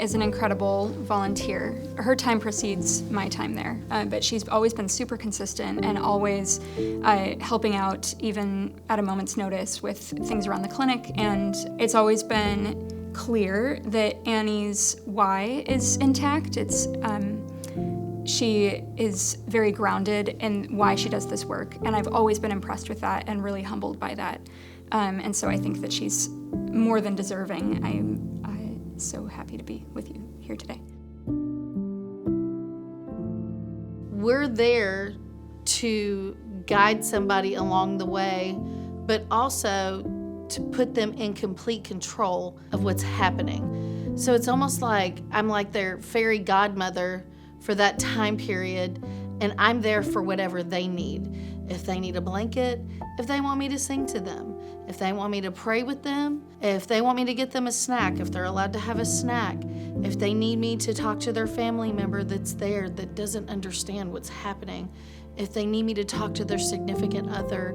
is an incredible volunteer. Her time precedes my time there, but she's always been super consistent and always helping out even at a moment's notice with things around the clinic. And it's always been clear that Annie's why is intact. She is very grounded in why she does this work, and I've always been impressed with that and really humbled by that. And so I think that she's more than deserving. I'm so happy to be with you here today. We're there to guide somebody along the way, but also to put them in complete control of what's happening. So it's almost like I'm like their fairy godmother for that time period, and I'm there for whatever they need. If they need a blanket, if they want me to sing to them, if they want me to pray with them, if they want me to get them a snack, if they're allowed to have a snack, if they need me to talk to their family member that's there that doesn't understand what's happening, if they need me to talk to their significant other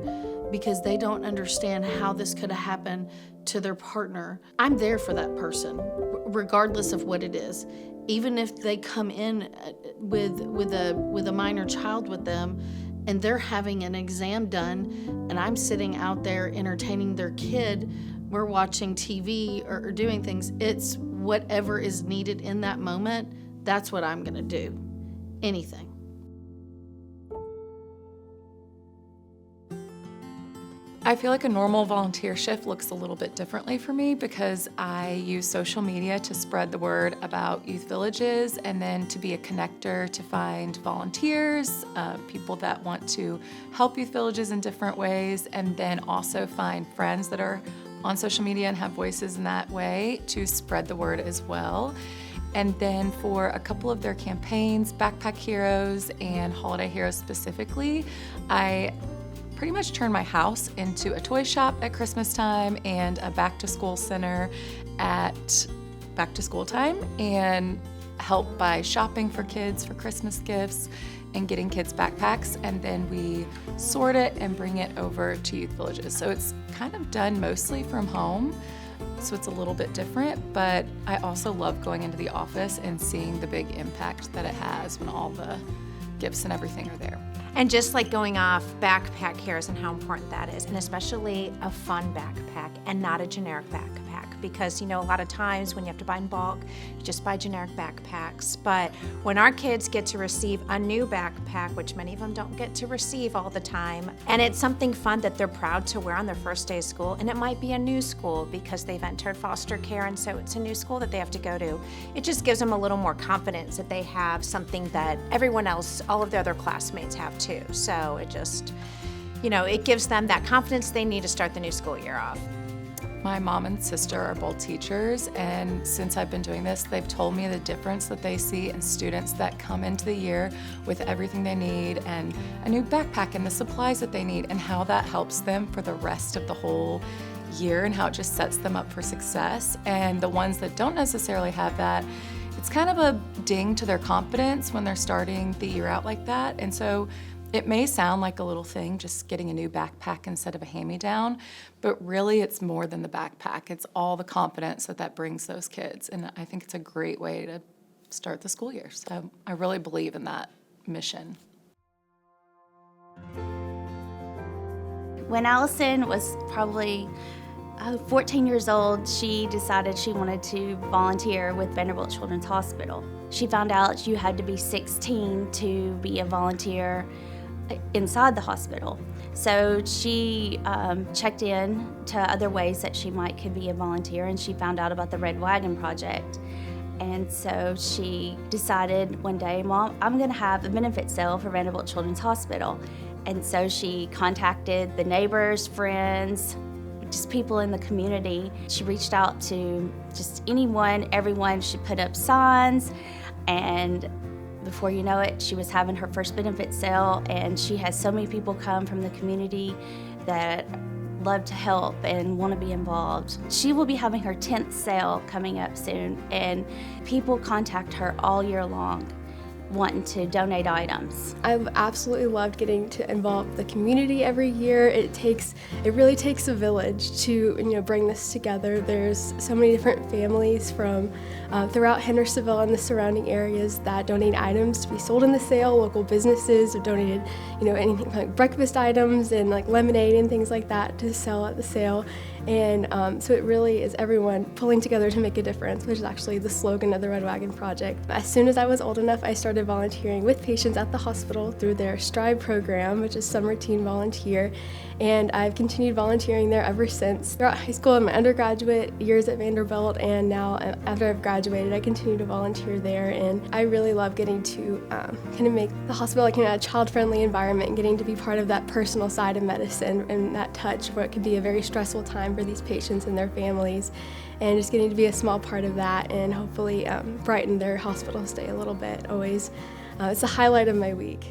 because they don't understand how this could have happened to their partner, I'm there for that person, regardless of what it is. Even if they come in with a minor child with them and they're having an exam done and I'm sitting out there entertaining their kid, we're watching TV or doing things, it's whatever is needed in that moment, that's what I'm gonna do, anything. I feel like a normal volunteer shift looks a little bit differently for me because I use social media to spread the word about youth villages and then to be a connector to find volunteers, people that want to help youth villages in different ways, and then also find friends that are on social media and have voices in that way to spread the word as well. And then for a couple of their campaigns, Backpack Heroes and Holiday Heroes specifically, I pretty much turn my house into a toy shop at Christmas time and a back-to-school center at back-to-school time, and help by shopping for kids for Christmas gifts and getting kids backpacks, and then we sort it and bring it over to youth villages. So it's kind of done mostly from home, so it's a little bit different, but I also love going into the office and seeing the big impact that it has when all the gifts and everything are there. And just like going off Backpack Heroes and how important that is, and especially a fun backpack and not a generic backpack. Because, you know, a lot of times when you have to buy in bulk, you just buy generic backpacks. But when our kids get to receive a new backpack, which many of them don't get to receive all the time, and it's something fun that they're proud to wear on their first day of school, and it might be a new school because they've entered foster care, and so it's a new school that they have to go to. It just gives them a little more confidence that they have something that everyone else, all of their other classmates have too. So it just, you know, it gives them that confidence they need to start the new school year off. My mom and sister are both teachers, and since I've been doing this, they've told me the difference that they see in students that come into the year with everything they need and a new backpack and the supplies that they need, and how that helps them for the rest of the whole year and how it just sets them up for success. And the ones that don't necessarily have that, it's kind of a ding to their confidence when they're starting the year out like that. And so it may sound like a little thing, just getting a new backpack instead of a hand-me-down, but really it's more than the backpack. It's all the confidence that brings those kids, and I think it's a great way to start the school year. So I really believe in that mission. When Allison was probably 14 years old, she decided she wanted to volunteer with Vanderbilt Children's Hospital. She found out you had to be 16 to be a volunteer inside the hospital. So she checked in to other ways that she could be a volunteer, and she found out about the Red Wagon Project. And so she decided one day, Mom, I'm gonna have a benefit sale for Vanderbilt Children's Hospital. And so she contacted the neighbors, friends, just people in the community. She reached out to just anyone, everyone. She put up signs, and before you know it, she was having her first benefit sale, and she has so many people come from the community that love to help and want to be involved. She will be having her 10th sale coming up soon, and people contact her all year long. wanting to donate items. I've absolutely loved getting to involve the community every year. It really takes a village to bring this together. There's so many different families from throughout Hendersonville and the surrounding areas that donate items to be sold in the sale. Local businesses have donated anything like breakfast items and like lemonade and things like that to sell at the sale. And so it really is everyone pulling together to make a difference, which is actually the slogan of the Red Wagon Project. As soon as I was old enough, I started volunteering with patients at the hospital through their Strobel program, which is Summer Teen Volunteer, and I've continued volunteering there ever since. Throughout high school and my undergraduate years at Vanderbilt, and now after I've graduated, I continue to volunteer there, and I really love getting to kind of make the hospital like a child-friendly environment and getting to be part of that personal side of medicine and that touch where it can be a very stressful time for these patients and their families, and just getting to be a small part of that and hopefully brighten their hospital stay a little bit. Always, it's the highlight of my week.